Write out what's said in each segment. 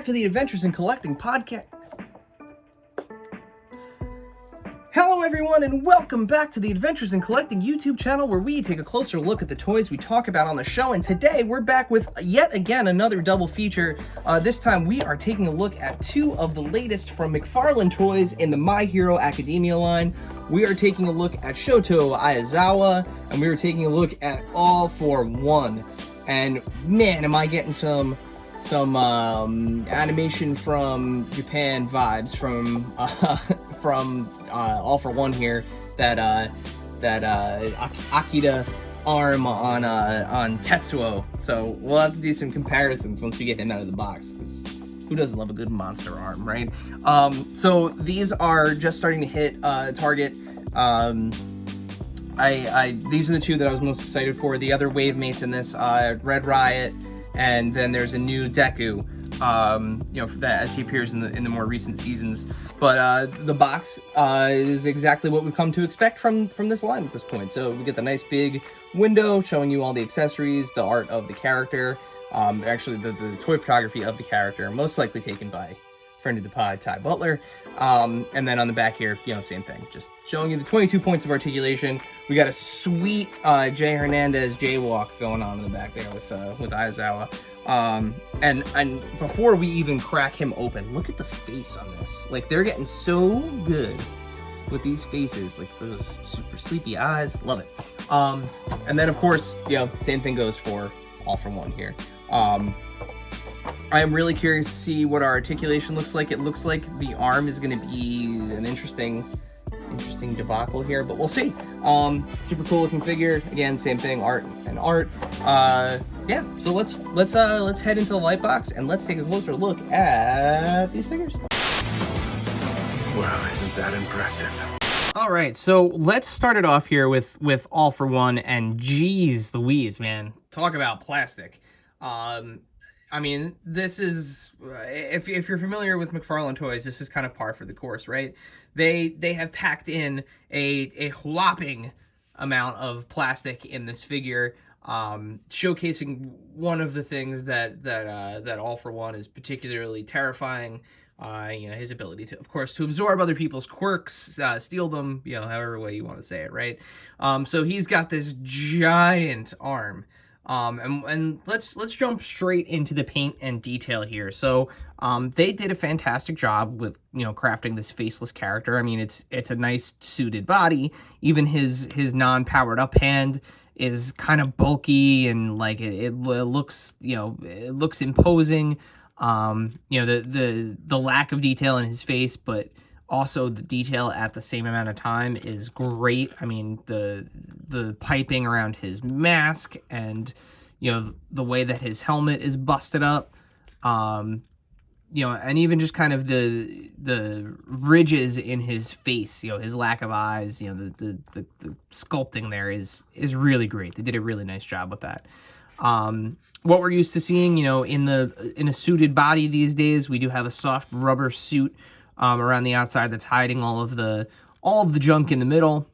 back to the Adventures in Collecting podcast. Hello everyone, and welcome back to the Adventures in Collecting YouTube channel, where we take a closer look at the toys we talk about on the show. And today we're back with yet again another double feature. This time we are taking a look at two of the latest from McFarlane Toys in the My Hero Academia line. We are taking a look at Shota Aizawa, and we are taking a look at All for One. And man, am I getting some animation from Japan vibes from All for One here. That Akira arm on Tetsuo. So we'll have to do some comparisons once we get him out of the box, because who doesn't love a good monster arm, right? So these are just starting to hit Target. These are the two that I was most excited for. The other wave mates in this, Red Riot, and then there's a new Deku, that as he appears in the more recent seasons. But the box is exactly what we've come to expect from this line at this point. So we get the nice big window showing you all the accessories, the art of the character, actually the toy photography of the character, most likely taken by friend of the pod, Ty Butler. And then on the back here, same thing, just showing you the 22 points of articulation. We got a sweet Jay Hernandez jaywalk going on in the back there with Aizawa. And before we even crack him open, look at the face on this. Like, they're getting so good with these faces, like those super sleepy eyes. Love it. And then of course, same thing goes for All for One here. I am really curious to see what our articulation looks like. It looks like the arm is going to be an interesting debacle here, but we'll see. Super cool looking figure. Again, same thing, art and art. Yeah, so let's head into the light box and let's take a closer look at these figures. Wow, isn't that impressive? All right, so let's start it off here with All for One, and geez Louise, man, talk about plastic. I mean, this is, if you're familiar with McFarlane Toys, this is kind of par for the course, right? They have packed in a whopping amount of plastic in this figure, showcasing one of the things that All for One is particularly terrifying. His ability to, of course, to absorb other people's quirks, steal them, however way you want to say it, right? So he's got this giant arm. And let's jump straight into the paint and detail here. So, they did a fantastic job with, crafting this faceless character. I mean, it's a nice suited body. Even his non-powered up hand is kind of bulky, and like it looks, it looks imposing. The lack of detail in his face, but also the detail at the same amount of time is great. I mean, the piping around his mask, and the way that his helmet is busted up, and even just kind of the ridges in his face, his lack of eyes, the sculpting there is really great. They did a really nice job with that. What we're used to seeing, in a suited body these days, we do have a soft rubber suit around the outside that's hiding all of the junk in the middle.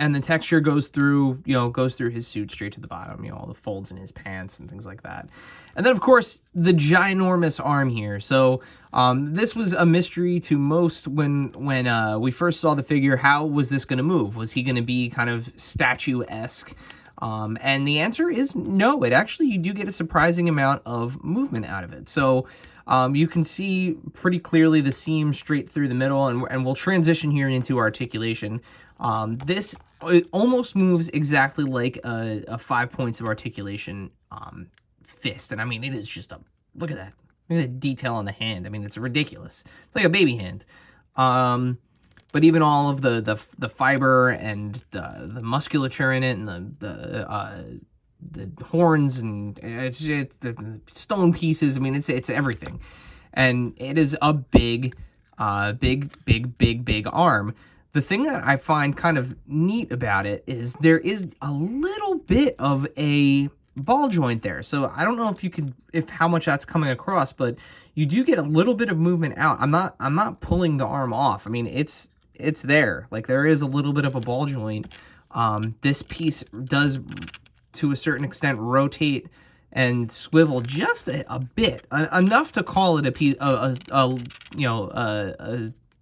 And the texture goes through his suit straight to the bottom, all the folds in his pants and things like that. And then, of course, the ginormous arm here. So this was a mystery to most when we first saw the figure. How was this going to move? Was he going to be kind of statue-esque? And the answer is no. You do get a surprising amount of movement out of it. So you can see pretty clearly the seam straight through the middle, and we'll transition here into articulation. This almost moves exactly like a 5 points of articulation fist. And I mean, it is just look at that. Look at the detail on the hand. I mean, it's ridiculous. It's like a baby hand. But even all of the fiber and the musculature in it, and the horns, and the stone pieces. I mean, it's everything, and it is a big arm. The thing that I find kind of neat about it is there is a little bit of a ball joint there. So I don't know if how much that's coming across, but you do get a little bit of movement out. I'm not pulling the arm off. I mean, it's there. Like, there is a little bit of a ball joint. This piece does, to a certain extent, rotate and swivel just a bit, enough to call it a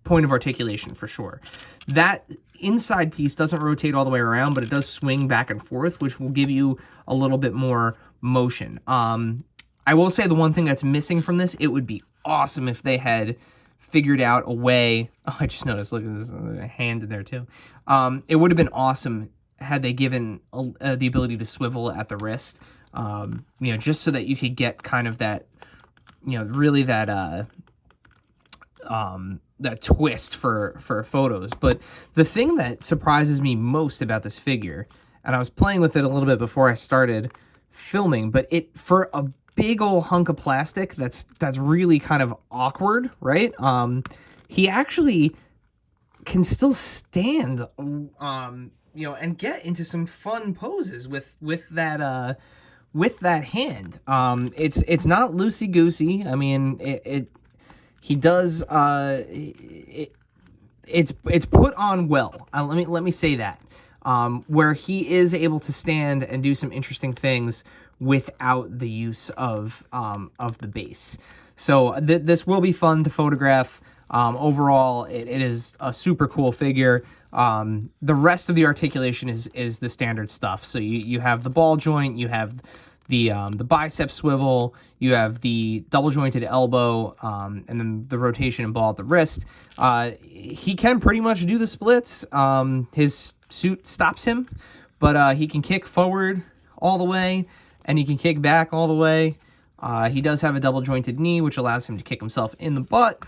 point of articulation for sure. That inside piece doesn't rotate all the way around, but it does swing back and forth, which will give you a little bit more motion. I will say the one thing that's missing from this, it would be awesome if they had figured out a way. Oh, I just noticed, look, there's a hand in there too. It would have been awesome had they given the ability to swivel at the wrist, just so that you could get kind of that, really that twist for photos. But the thing that surprises me most about this figure, and I was playing with it a little bit before I started filming, but for a big old hunk of plastic that's really kind of awkward, right? He actually can still stand, and get into some fun poses with that hand. It's not loosey goosey. I mean, he does. It's put on well. Let me say that. Where he is able to stand and do some interesting things without the use of the base. So this will be fun to photograph. Overall, it is a super cool figure. The rest of the articulation is the standard stuff. So you have the ball joint, you have the bicep swivel, you have the double jointed elbow, and then the rotation and ball at the wrist. He can pretty much do the splits. His suit stops him, but he can kick forward all the way, and he can kick back all the way. He does have a double jointed knee, which allows him to kick himself in the butt.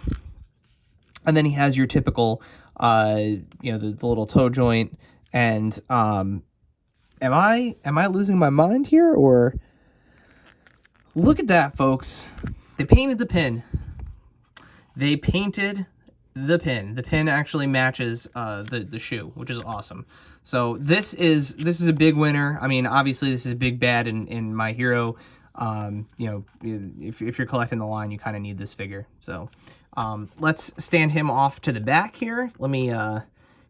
And then he has your typical, the little toe joint. And am I losing my mind here, or? Look at that, folks. They painted the pin. They painted the pin. The pin actually matches the shoe, which is awesome. So this is a big winner. I mean, obviously this is a big bad in My Hero. If you're collecting the line, you kind of need this figure. So let's stand him off to the back here. Let me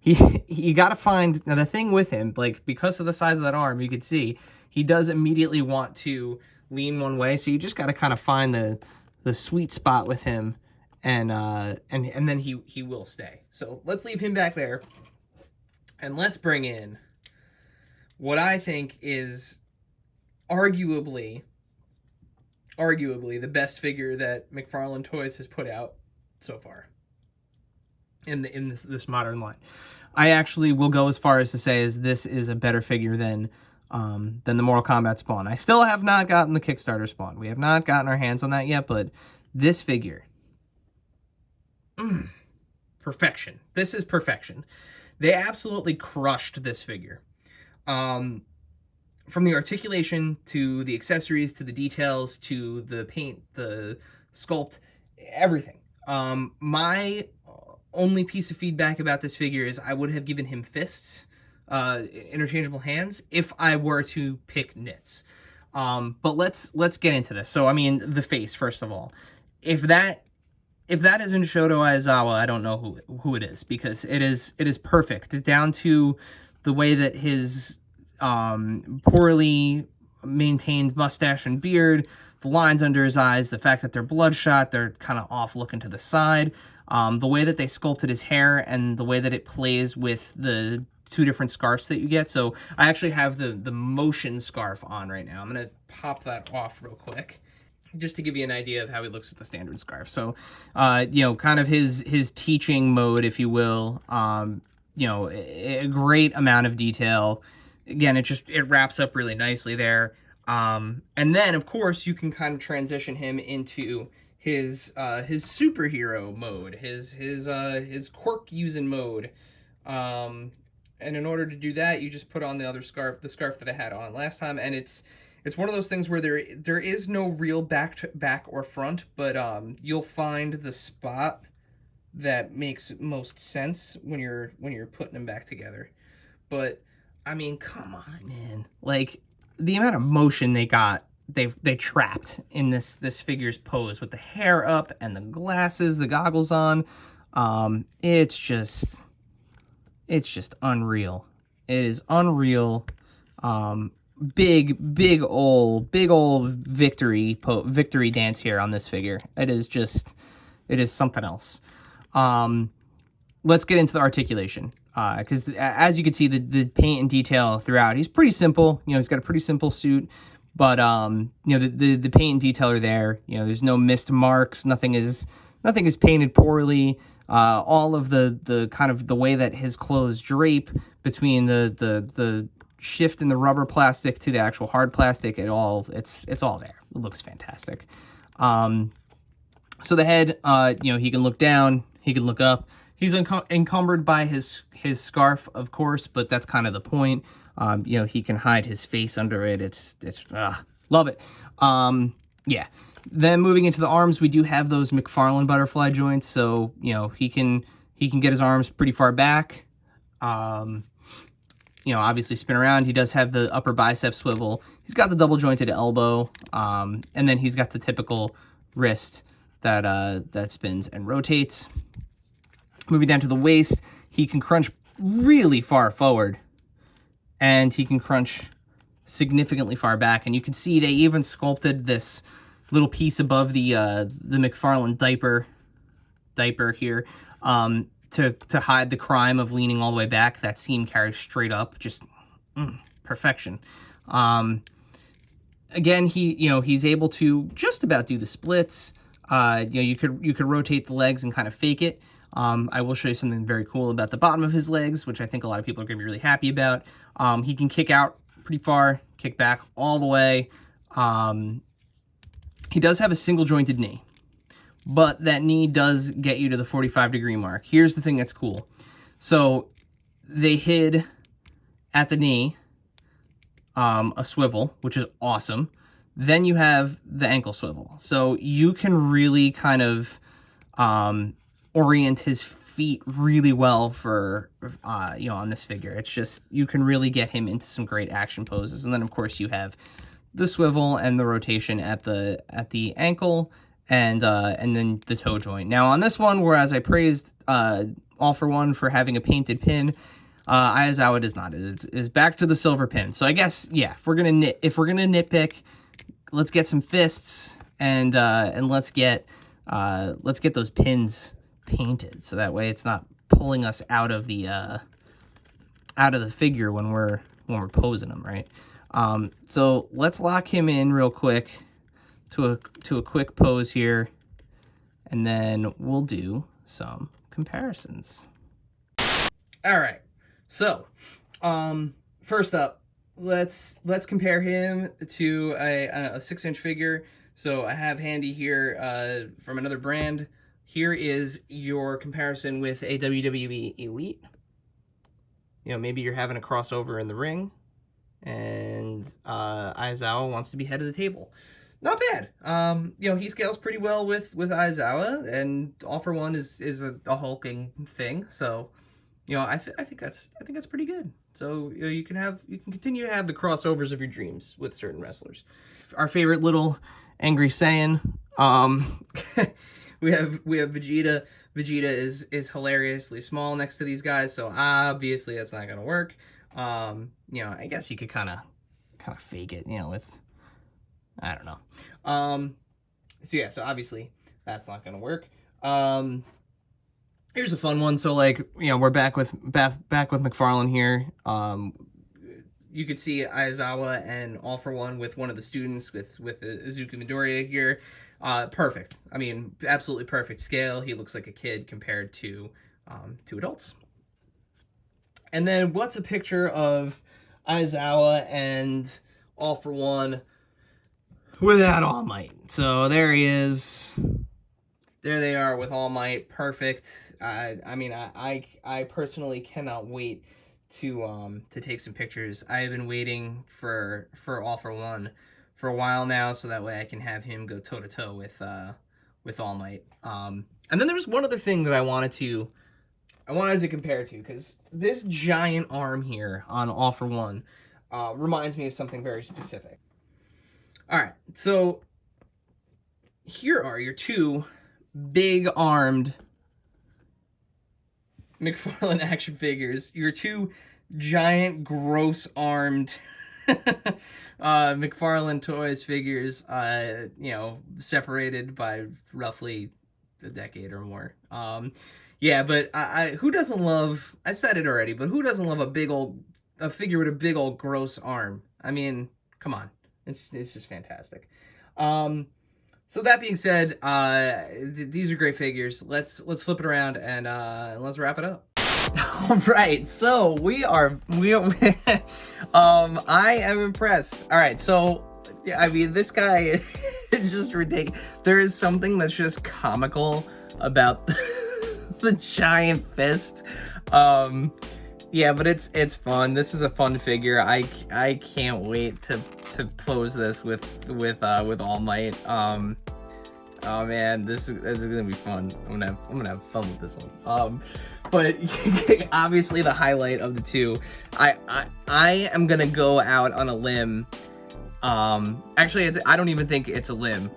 you got to find, now the thing with him, like, because of the size of that arm, you could see he does immediately want to lean one way, so you just got to kind of find the sweet spot with him, and then he will stay. So let's leave him back there, and let's bring in what I think is arguably the best figure that McFarlane Toys has put out so far in this modern line. I actually will go as far as to say is this is a better figure than the Mortal Kombat Spawn. I still have not gotten the Kickstarter Spawn. We have not gotten our hands on that yet, but this figure, perfection. This is perfection. They absolutely crushed this figure. From the articulation to the accessories to the details to the paint, the sculpt, everything. My only piece of feedback about this figure is I would have given him fists, interchangeable hands, if I were to pick knits. But let's get into this. So I mean, the face, first of all. If that isn't Shota Aizawa, I don't know who it is, because it is perfect, down to the way that his poorly maintained mustache and beard, the lines under his eyes, the fact that they're bloodshot, they're kind of off looking to the side, the way that they sculpted his hair, and the way that it plays with the two different scarves that you get. So I actually have the motion scarf on right now. I'm going to pop that off real quick, just to give you an idea of how he looks with the standard scarf. So, kind of his teaching mode, if you will, a great amount of detail. Again, it wraps up really nicely there. And then, of course, you can kind of transition him into his superhero mode, his quirk using mode. And in order to do that, you just put on the other scarf, the scarf that I had on last time, and it's one of those things where there is no real back or front, but you'll find the spot that makes most sense when you're putting them back together. But I mean, come on, man! Like, the amount of motion they trapped in this figure's pose with the hair up and the glasses, the goggles on, it's just unreal. It is unreal. big old victory dance here on this figure. It is something else. Let's get into the articulation, because as you can see, the paint and detail throughout, he's pretty simple. You know, he's got a pretty simple suit, but you know, the paint and detail are there. You know, there's no missed marks. Nothing is painted poorly. All of the kind of the way that his clothes drape between the shift in the rubber plastic to the actual hard plastic, it's all there. It looks fantastic. So the head, you know, he can look down, he can look up. He's encumbered by his scarf, of course, but that's kind of the point. You know, he can hide his face under it. It's love it. Yeah. Then moving into the arms, we do have those McFarlane butterfly joints, so you know he can get his arms pretty far back. You know, obviously spin around. He does have the upper bicep swivel. He's got the double jointed elbow, and then he's got the typical wrist that spins and rotates. Moving down to the waist, he can crunch really far forward, and he can crunch significantly far back. And you can see they even sculpted this little piece above the McFarlane diaper here to hide the crime of leaning all the way back. That seam carries straight up, just perfection. Again, he's able to just about do the splits. You know, you could rotate the legs and kind of fake it. I will show you something very cool about the bottom of his legs, which I think a lot of people are going to be really happy about. He can kick out pretty far, kick back all the way. He does have a single jointed knee, but that knee does get you to the 45-degree mark. Here's the thing that's cool. So they hid at the knee a swivel, which is awesome. Then you have the ankle swivel. So you can really kind of orient his feet really well for, you know, on this figure. It's just, you can really get him into some great action poses. And then, of course, you have the swivel and the rotation at the ankle and then the toe joint. Now, on this one, whereas I praised All for One for having a painted pin, Aizawa does not. It is back to the silver pin. So I guess, yeah, if we're gonna nitpick, let's get some fists and let's get those pins painted, so that way it's not pulling us out of the figure when we're posing them, right? So let's lock him in real quick to a quick pose here, and then we'll do some comparisons. All right, so first up, let's compare him to a 6-inch figure. So I have handy here from another brand. Here is your comparison with a WWE Elite. You know, maybe you're having a crossover in the ring, and Aizawa wants to be head of the table. Not bad. You know, he scales pretty well with Aizawa, and All for One is a hulking thing. So, you know, I think that's pretty good. So, you know, you can continue to have the crossovers of your dreams with certain wrestlers. Our favorite little angry Saiyan. We have Vegeta. Vegeta is hilariously small next to these guys, so obviously that's not gonna work. You know, I guess you could kind of fake it, you know, with, I don't know. So yeah, so obviously that's not gonna work. Here's a fun one. So, like, you know, we're back with McFarlane here. You could see Aizawa and All for One with one of the students with Izuku Midoriya here. Perfect. I mean, absolutely perfect scale. He looks like a kid compared to adults. And then what's a picture of Aizawa and All for One without All Might? So there he is. There they are with All Might. Perfect. I mean, I personally cannot wait to take some pictures. I have been waiting for All for One for a while now, so that way I can have him go toe to toe with All Might. And then there was one other thing that I wanted to compare to, because this giant arm here on All for One reminds me of something very specific. All right, so here are your two big-armed McFarlane action figures. Your two giant, gross-armed McFarlane Toys figures, you know, separated by roughly a decade or more. Yeah, but who doesn't love, I said it already, but who doesn't love a figure with a big old gross arm? I mean, come on. It's just fantastic. So that being said, these are great figures. Let's flip it around and let's wrap it up. All right, so we are I am impressed. All right, so I mean, this guy is just ridiculous. There is something that's just comical about the giant fist. Yeah, but it's fun. This is a fun figure. I can't wait to pose this with All Might. Oh man, this is gonna be fun. I'm gonna have fun with this one. But obviously the highlight of the two, I am gonna go out on a limb. Actually, I don't even think it's a limb.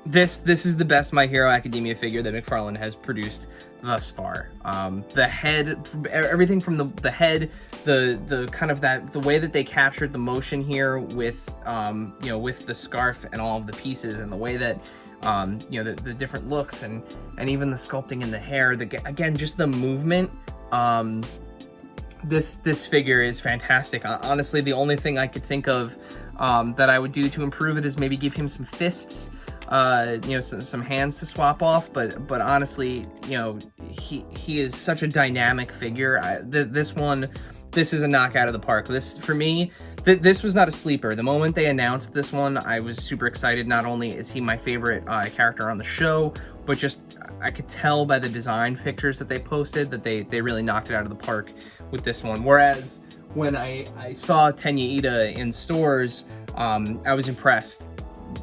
This is the best My Hero Academia figure that McFarlane has produced thus far. The head, everything from the head, the kind of the way that they captured the motion here with you know, with the scarf and all of the pieces, and the way that you know, the different looks and even the sculpting in the hair, again, just the movement. This figure is fantastic. Honestly, the only thing I could think of that I would do to improve it is maybe give him some fists, you know, some hands to swap off. But honestly, you know, he is such a dynamic figure. This is a knockout of the park. This, for me, this was not a sleeper. The moment they announced this one, I was super excited. Not only is he my favorite character on the show, but just I could tell by the design pictures that they posted that they really knocked it out of the park with this one. Whereas when I saw Tenya Ida in stores, I was impressed.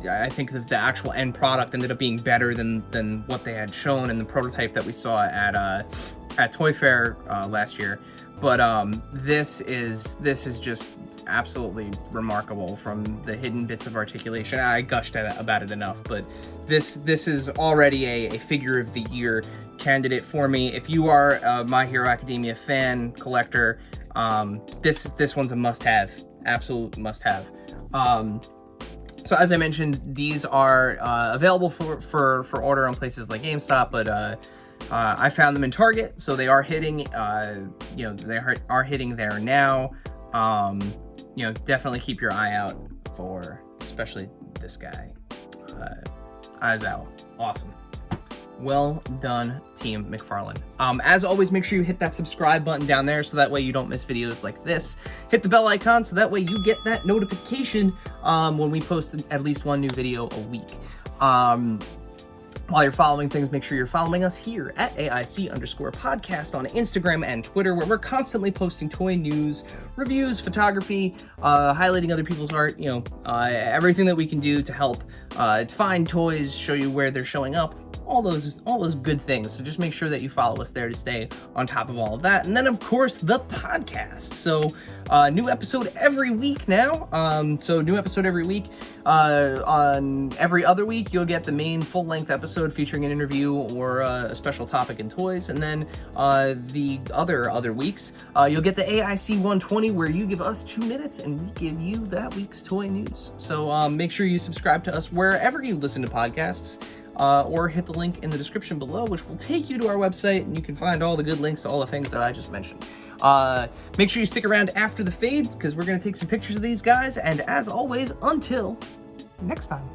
I think that the actual end product ended up being better than what they had shown in the prototype that we saw at Toy Fair last year. But this is just absolutely remarkable from the hidden bits of articulation. I gushed about it enough, but this is already a figure of the year candidate for me. If you are a My Hero Academia fan, collector, this one's a must-have, absolute must-have. So as I mentioned, these are available for order on places like GameStop, but I found them in Target, so they are hitting. You know, they are hitting there now. You know, definitely keep your eye out for especially this guy, Aizawa. Awesome. Well done, Team McFarlane. As always, make sure you hit that subscribe button down there so that way you don't miss videos like this. Hit the bell icon so that way you get that notification when we post at least one new video a week. While you're following things, make sure you're following us here at AIC_podcast on Instagram and Twitter, where we're constantly posting toy news, reviews, photography, highlighting other people's art, you know, everything that we can do to help find toys, show you where they're showing up, all those good things. So just make sure that you follow us there to stay on top of all of that. And then, of course, the podcast. So new episode every week now. So new episode every week. On every other week, you'll get the main full-length episode featuring an interview or a special topic in toys. And then the other weeks, you'll get the AIC 120, where you give us 2 minutes and we give you that week's toy news. So make sure you subscribe to us wherever you listen to podcasts. Or hit the link in the description below, which will take you to our website, and you can find all the good links to all the things that I just mentioned. Make sure you stick around after the fade, because we're going to take some pictures of these guys, and as always, until next time.